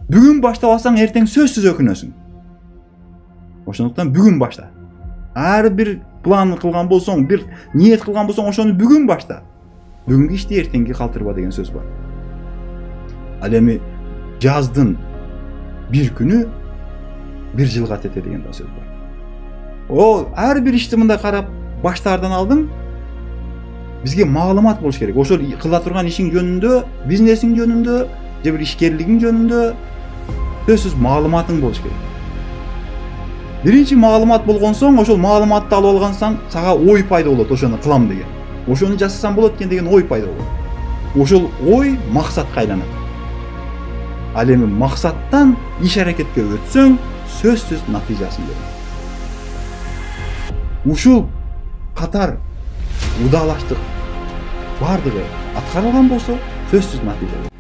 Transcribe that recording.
Бүгүн баштап алсаң эртең сөзсүз өкүнөсүң. Ошондуктан бүгүн башта. Ар бир план кылган болсоң, бир ниет кылган болсоң, ошону бүгүн башта. Бүгүнкү ишти эртеңге калтырба деген сөз бар. Ал эми жаздын бир күнү бир жылга тете деген да сөз бар. О, ар бир ишти мындай карап баштаардан алдым. Бизге маалымат болуш керек. Ошол кыла турган ишиң жөнүндө, бизнесиң жөнүндө, же бир ишкерлигиң жөнүндө сөзсүз маалыматың болуш керек. Биринчи маалымат болгон соң, ошол маалыматты алып алгансаң, сага ой пайда болот, ошону кылам деген. Ошону жасасам болот экен деген ой пайда болот. Ошол ой максатка айланат. Ал эми максаттан иш аракетке өтсөң, сөзсүз натыйжасын көрөт. Ушул катар удалаштык бардыгы аткарылган болсо, сөзсүз натыйжа.